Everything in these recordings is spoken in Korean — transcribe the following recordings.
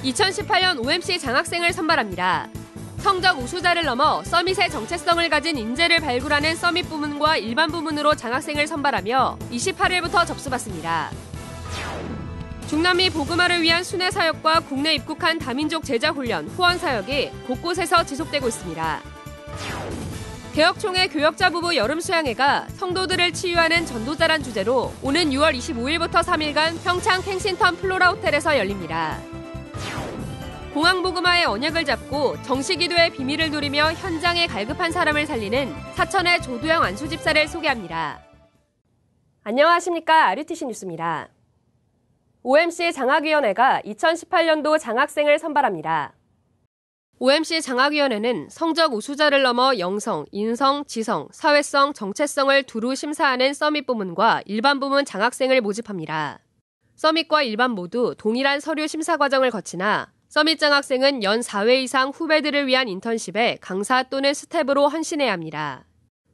2018년 OMC 장학생을 선발합니다. 성적 우수자를 넘어 서밋의 정체성을 가진 인재를 발굴하는 서밋 부문과 일반 부문으로 장학생을 선발하며 28일부터 접수받습니다. 중남미 복음화를 위한 순회 사역과 국내 입국한 다민족 제자 훈련, 후원 사역이 곳곳에서 지속되고 있습니다. 개혁총회 교역자 부부 여름 수양회가 성도들을 치유하는 전도자란 주제로 오는 6월 25일부터 3일간 평창 켄싱턴 플로라 호텔에서 열립니다. 공항 복음화의 언약을 잡고 정시기도의 비밀을 누리며 현장에 갈급한 사람을 살리는 사천의 조두영 안수집사를 소개합니다. 안녕하십니까. RUTC 뉴스입니다. OMC 장학위원회가 2018년도 장학생을 선발합니다. OMC 장학위원회는 성적 우수자를 넘어 영성, 인성, 지성, 사회성, 정체성을 두루 심사하는 서밋 부문과 일반 부문 장학생을 모집합니다. 서밋과 일반 모두 동일한 서류 심사 과정을 거치나 서밋 장학생은 연 4회 이상 후배들을 위한 인턴십에 강사 또는 스텝으로 헌신해야 합니다.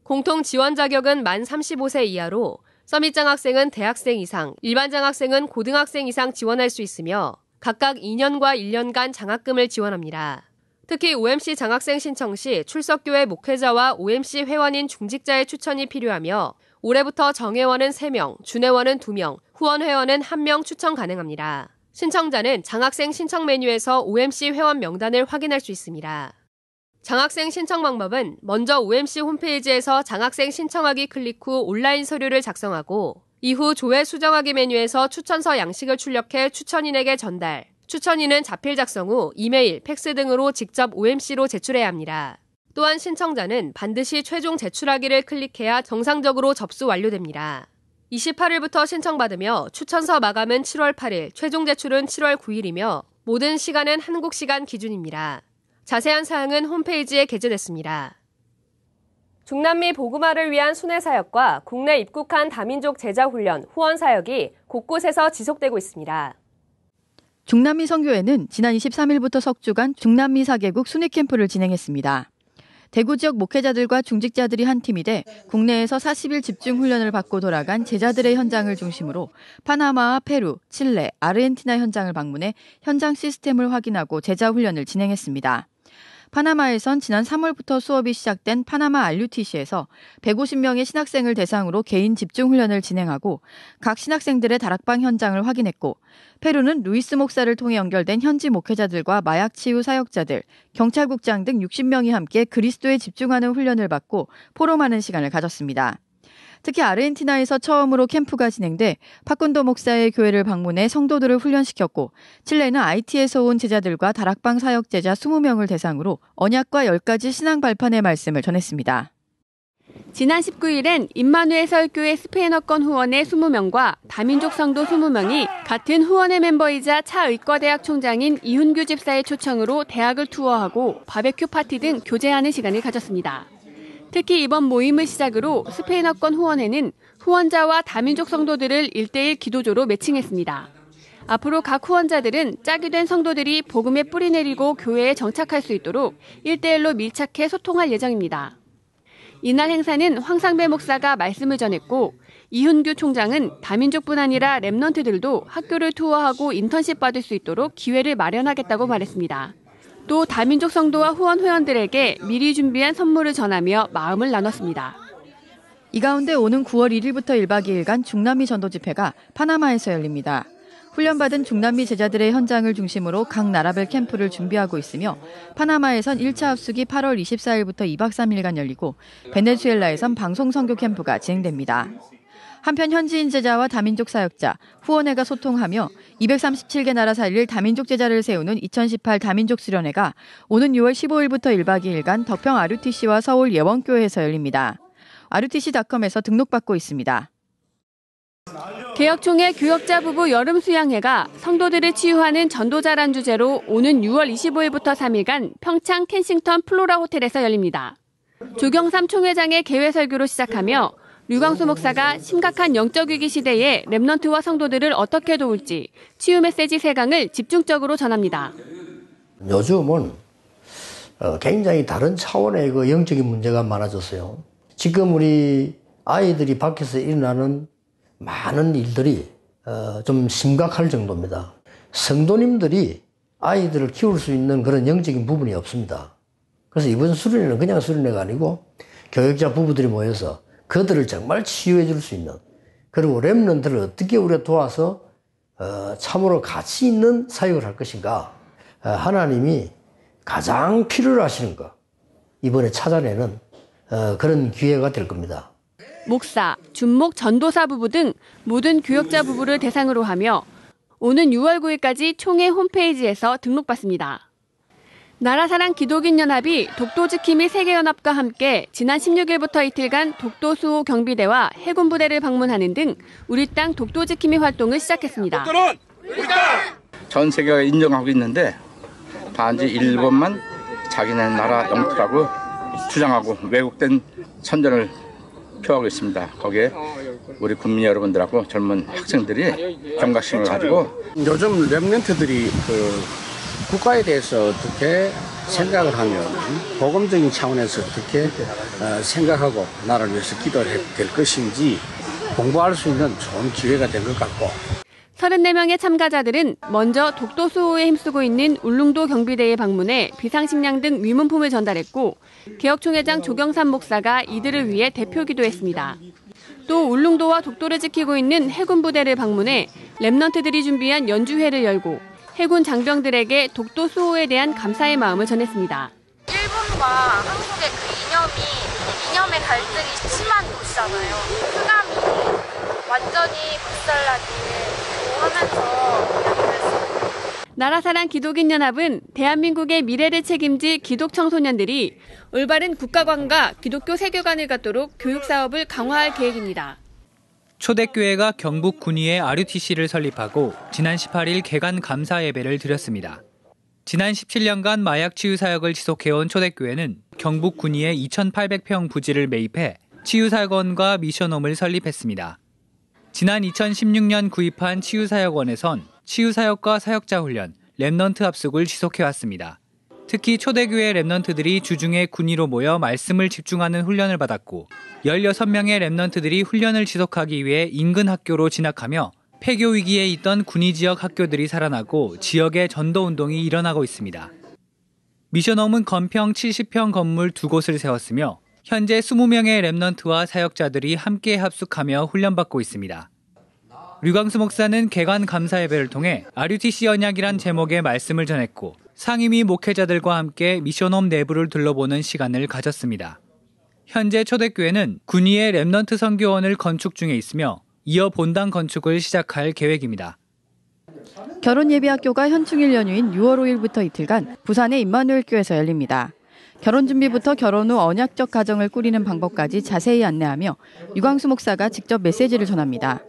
공통 지원 자격은 만 35세 이하로 서밋 장학생은 대학생 이상, 일반 장학생은 고등학생 이상 지원할 수 있으며 각각 2년과 1년간 장학금을 지원합니다. 특히 OMC 장학생 신청 시 출석교회 목회자와 OMC 회원인 중직자의 추천이 필요하며 올해부터 정회원은 3명, 준회원은 2명, 후원 회원은 1명 추천 가능합니다. 신청자는 장학생 신청 메뉴에서 OMC 회원 명단을 확인할 수 있습니다. 장학생 신청 방법은 먼저 OMC 홈페이지에서 장학생 신청하기 클릭 후 온라인 서류를 작성하고 이후 조회 수정하기 메뉴에서 추천서 양식을 출력해 추천인에게 전달. 추천인은 자필 작성 후 이메일, 팩스 등으로 직접 OMC로 제출해야 합니다. 또한 신청자는 반드시 최종 제출하기를 클릭해야 정상적으로 접수 완료됩니다. 28일부터 신청받으며 추천서 마감은 7월 8일, 최종 제출은 7월 9일이며 모든 시간은 한국 시간 기준입니다. 자세한 사항은 홈페이지에 게재됐습니다. 중남미 복음화를 위한 순회 사역과 국내 입국한 다민족 제자 훈련, 후원 사역이 곳곳에서 지속되고 있습니다. 중남미 선교회는 지난 23일부터 석주간 중남미 4개국 순회 캠프를 진행했습니다. 대구 지역 목회자들과 중직자들이 한 팀이 돼 국내에서 40일 집중 훈련을 받고 돌아간 제자들의 현장을 중심으로 파나마와 페루, 칠레, 아르헨티나 현장을 방문해 현장 시스템을 확인하고 제자 훈련을 진행했습니다. 파나마에선 지난 3월부터 수업이 시작된 파나마 RUTC에서 150명의 신학생을 대상으로 개인 집중 훈련을 진행하고 각 신학생들의 다락방 현장을 확인했고 페루는 루이스 목사를 통해 연결된 현지 목회자들과 마약 치유 사역자들, 경찰국장 등 60명이 함께 그리스도에 집중하는 훈련을 받고 포럼하는 시간을 가졌습니다. 특히 아르헨티나에서 처음으로 캠프가 진행돼 파쿤도 목사의 교회를 방문해 성도들을 훈련시켰고 칠레는 IT에서 온 제자들과 다락방 사역 제자 20명을 대상으로 언약과 10가지 신앙 발판의 말씀을 전했습니다. 지난 19일엔 임마누엘 서울교회 스페인어권 후원회 20명과 다민족 성도 20명이 같은 후원회 멤버이자 차의과대학 총장인 이훈규 집사의 초청으로 대학을 투어하고 바베큐 파티 등 교제하는 시간을 가졌습니다. 특히 이번 모임을 시작으로 스페인어권 후원회는 후원자와 다민족 성도들을 1:1 기도조로 매칭했습니다. 앞으로 각 후원자들은 짝이 된 성도들이 복음에 뿌리 내리고 교회에 정착할 수 있도록 1:1로 밀착해 소통할 예정입니다. 이날 행사는 황상배 목사가 말씀을 전했고 이훈규 총장은 다민족뿐 아니라 랩넌트들도 학교를 투어하고 인턴십 받을 수 있도록 기회를 마련하겠다고 말했습니다. 또 다민족 성도와 후원 회원들에게 미리 준비한 선물을 전하며 마음을 나눴습니다. 이 가운데 오는 9월 1일부터 1박 2일간 중남미 전도 집회가 파나마에서 열립니다. 훈련받은 중남미 제자들의 현장을 중심으로 각 나라별 캠프를 준비하고 있으며 파나마에선 1차 합숙이 8월 24일부터 2박 3일간 열리고 베네수엘라에선 방송 선교 캠프가 진행됩니다. 한편 현지인 제자와 다민족 사역자, 후원회가 소통하며 237개 나라 살릴 다민족 제자를 세우는 2018 다민족 수련회가 오는 6월 15일부터 1박 2일간 덕평 RUTC와 서울 예원교회에서 열립니다. RUTC.com에서 등록받고 있습니다. 개혁총회 교역자 부부 여름 수양회가 성도들을 치유하는 전도자란 주제로 오는 6월 25일부터 3일간 평창 켄싱턴 플로라 호텔에서 열립니다. 조경삼 총회장의 개회 설교로 시작하며 류광수 목사가 심각한 영적 위기 시대에 랩넌트와 성도들을 어떻게 도울지 치유 메시지 3강을 집중적으로 전합니다. 요즘은 굉장히 다른 차원의 그 영적인 문제가 많아졌어요. 지금 우리 아이들이 밖에서 일어나는 많은 일들이 좀 심각할 정도입니다. 성도님들이 아이들을 키울 수 있는 그런 영적인 부분이 없습니다. 그래서 이번 수련회는 그냥 수련회가 아니고 교육자 부부들이 모여서 그들을 정말 치유해 줄 수 있는, 그리고 렘넌트를 어떻게 우리가 도와서 참으로 가치 있는 사역을 할 것인가, 하나님이 가장 필요로 하시는 것, 이번에 찾아내는 그런 기회가 될 겁니다. 목사, 준목 전도사 부부 등 모든 교역자 부부를 대상으로 하며 오는 6월 9일까지 총회 홈페이지에서 등록받습니다. 나라사랑 기독인연합이 독도지킴이 세계연합과 함께 지난 16일부터 이틀간 독도수호 경비대와 해군부대를 방문하는 등 우리 땅 독도지킴이 활동을 시작했습니다. 독도는 우리 땅! 전 세계가 인정하고 있는데 단지 일본만 자기네 나라 영토라고 주장하고 왜곡된 선전을 표하고 있습니다. 거기에 우리 국민 여러분들하고 젊은 학생들이 경각심을 가지고 요즘 랩런트들이 국가에 대해서 어떻게 생각을 하면 복음적인 차원에서 어떻게 생각하고 나라를 위해서 기도를 될 것인지 공부할 수 있는 좋은 기회가 된 것 같고, 34명의 참가자들은 먼저 독도 수호에 힘쓰고 있는 울릉도 경비대에 방문해 비상식량 등 위문품을 전달했고 개혁총회장 조경삼 목사가 이들을 위해 대표 기도했습니다. 또 울릉도와 독도를 지키고 있는 해군부대를 방문해 랩넌트들이 준비한 연주회를 열고 해군 장병들에게 독도 수호에 대한 감사의 마음을 전했습니다. 일본과 한국의 그 이념의 갈등이 심한 곳이잖아요. 흑암이 완전히 불살라기를 하면서 이야기했습니다. 나라사랑 기독인연합은 대한민국의 미래를 책임질 기독 청소년들이 올바른 국가관과 기독교 세계관을 갖도록 교육 사업을 강화할 계획입니다. 초대교회가 경북 군위에 RUTC를 설립하고 지난 18일 개관 감사 예배를 드렸습니다. 지난 17년간 마약 치유 사역을 지속해온 초대교회는 경북 군위에 2,800평 부지를 매입해 치유사역원과 미션홈을 설립했습니다. 지난 2016년 구입한 치유사역원에선 치유사역과 사역자 훈련, 랩넌트 합숙을 지속해왔습니다. 특히 초대교회 랩넌트들이 주중에 군위로 모여 말씀을 집중하는 훈련을 받았고 16명의 랩넌트들이 훈련을 지속하기 위해 인근 학교로 진학하며 폐교 위기에 있던 군위 지역 학교들이 살아나고 지역의 전도운동이 일어나고 있습니다. 미션홈은 건평 70평 건물 2곳을 세웠으며 현재 20명의 랩넌트와 사역자들이 함께 합숙하며 훈련받고 있습니다. 류광수 목사는 개관 감사 예배를 통해 RUTC 언약이란 제목의 말씀을 전했고 상임위 목회자들과 함께 미션홈 내부를 둘러보는 시간을 가졌습니다. 현재 초대교회는 군위의 랩넌트 선교원을 건축 중에 있으며 이어 본당 건축을 시작할 계획입니다. 결혼예비학교가 현충일 연휴인 6월 5일부터 이틀간 부산의 임마누엘교회에서 열립니다. 결혼 준비부터 결혼 후 언약적 가정을 꾸리는 방법까지 자세히 안내하며 유광수 목사가 직접 메시지를 전합니다.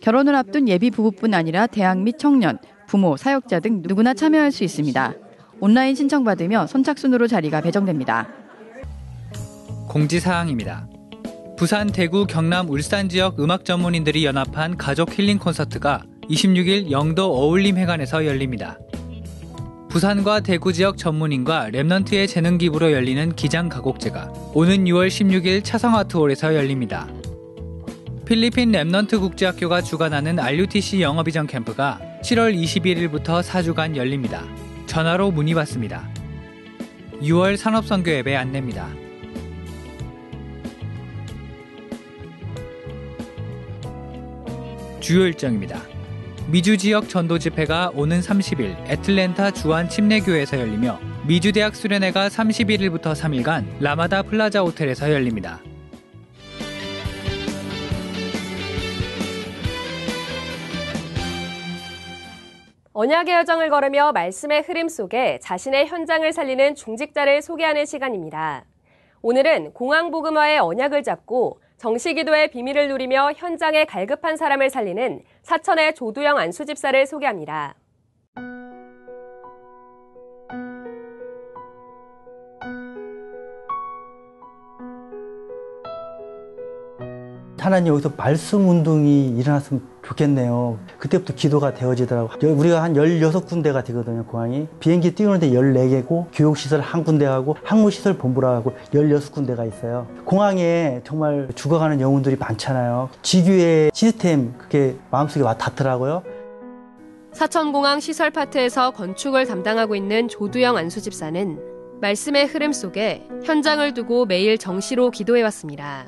결혼을 앞둔 예비 부부뿐 아니라 대학 및 청년, 부모, 사역자 등 누구나 참여할 수 있습니다. 온라인 신청받으며 선착순으로 자리가 배정됩니다. 공지사항입니다. 부산, 대구, 경남, 울산 지역 음악 전문인들이 연합한 가족 힐링 콘서트가 26일 영도 어울림회관에서 열립니다. 부산과 대구 지역 전문인과 랩넌트의 재능 기부로 열리는 기장 가곡제가 오는 6월 16일 차성아트홀에서 열립니다. 필리핀 랩넌트 국제학교가 주관하는 RUTC 영어비전 캠프가 7월 21일부터 4주간 열립니다. 전화로 문의받습니다. 6월 산업선교예배 안내입니다. 주요 일정입니다. 미주 지역 전도 집회가 오는 30일 애틀랜타 주한 침례교회에서 열리며 미주대학 수련회가 31일부터 3일간 라마다 플라자 호텔에서 열립니다. 언약의 여정을 걸으며 말씀의 흐름 속에 자신의 현장을 살리는 중직자를 소개하는 시간입니다. 오늘은 공항복음화의 언약을 잡고 정시기도의 비밀을 누리며 현장에 갈급한 사람을 살리는 사천의 조두영 안수집사를 소개합니다. 하나님 여기서 말씀 운동이 일어났으면 좋겠네요. 그때부터 기도가 되어지더라고요. 우리가 한 16군데가 되거든요, 공항이. 비행기 띄우는데 14개고 교육시설 한 군데 하고 항무시설 본부라 하고 16군데가 있어요. 공항에 정말 죽어가는 영혼들이 많잖아요. 지교의 시스템, 그게 마음속에 와 닿더라고요. 사천공항 시설파트에서 건축을 담당하고 있는 조두영 안수집사는 말씀의 흐름 속에 현장을 두고 매일 정시로 기도해왔습니다.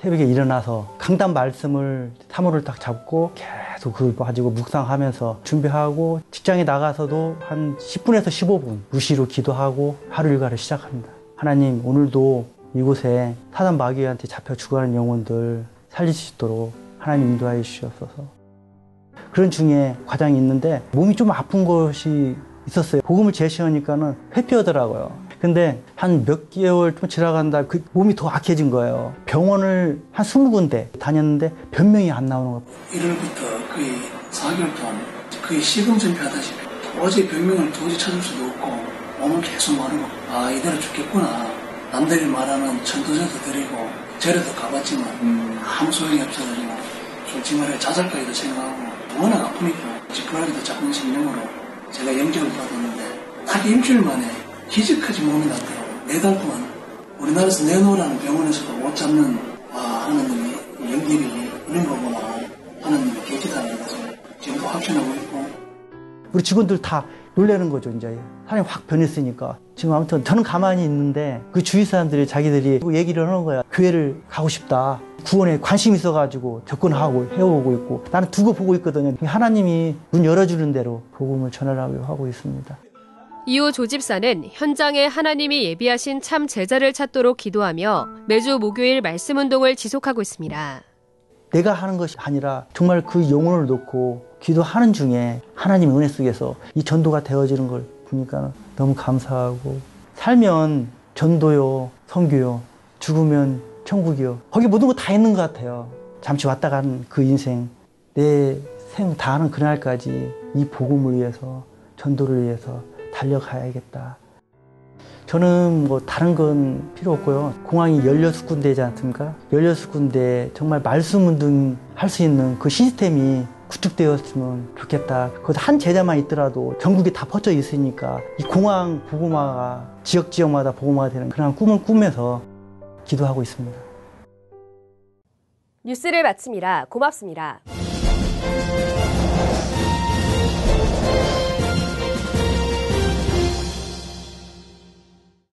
새벽에 일어나서 강단 말씀을 사무를 딱 잡고 계속 그걸 가지고 묵상하면서 준비하고 직장에 나가서도 한 10분에서 15분 무시로 기도하고 하루 일과를 시작합니다. 하나님, 오늘도 이곳에 사단 마귀한테 잡혀 죽어가는 영혼들 살릴 수 있도록 하나님 인도하여 주시옵소서. 그런 중에 과장이 있는데 몸이 좀 아픈 것이 있었어요. 복음을 제시하니까는 회피하더라고요. 근데 한 몇 개월 좀 지나간다 그 몸이 더 악해진 거예요. 병원을 한 20군데 다녔는데 변명이 안 나오는 거예요. 1월부터 거의 4개월 동안 거의 시금전폐하다시피 어제 변명을 도저히 찾을 수도 없고 몸은 계속 마르고 이대로 죽겠구나. 남들이 말하는 전도자도 드리고 절에도 가봤지만 아무 소용이 없어가지고 솔직히 말해 자살까지도 생각하고 워낙 아프니까 지푸라기도 잡는 심령으로 제가 영접을 받았는데 딱 일주일 만에 기적하지 몸이 나더라고요. 4달 동안 우리나라에서 내놓으라는 병원에서도 못 잡는 하나님이 영접이 이런 거구나 하나님이 계기다는 거죠. 지금도 확신하고 있고 우리 직원들 다 놀라는 거죠. 이제 사람이 확 변했으니까. 지금 아무튼 저는 가만히 있는데 그 주위 사람들이 자기들이 얘기를 하는 거야. 교회를 가고 싶다. 구원에 관심이 있어가지고 접근하고 해오고 있고 나는 두고 보고 있거든요. 하나님이 문 열어주는 대로 복음을 전하려고 하고 있습니다. 이후 조 집사는 현장에 하나님이 예비하신 참 제자를 찾도록 기도하며 매주 목요일 말씀 운동을 지속하고 있습니다. 내가 하는 것이 아니라 정말 그 영혼을 놓고 기도하는 중에 하나님의 은혜 속에서 이 전도가 되어지는 걸 보니까 너무 감사하고 살면 전도요, 선교요, 죽으면 천국이요. 거기 모든 거 다 있는 것 같아요. 잠시 왔다 가는 그 인생, 내 생 다하는 그날까지 이 복음을 위해서, 전도를 위해서 달려가야겠다. 저는 뭐 다른 건 필요 없고요. 공항이 16군데지 않습니까? 16군데 정말 말씀 운동 할 수 있는 그 시스템이 구축되었으면 좋겠다. 거기서 한 제자만 있더라도 전국에 다 퍼져 있으니까 이 공항 복음화가 지역마다 복음화가 되는 그런 꿈을 꾸면서 기도하고 있습니다. 뉴스를 마칩니다. 고맙습니다.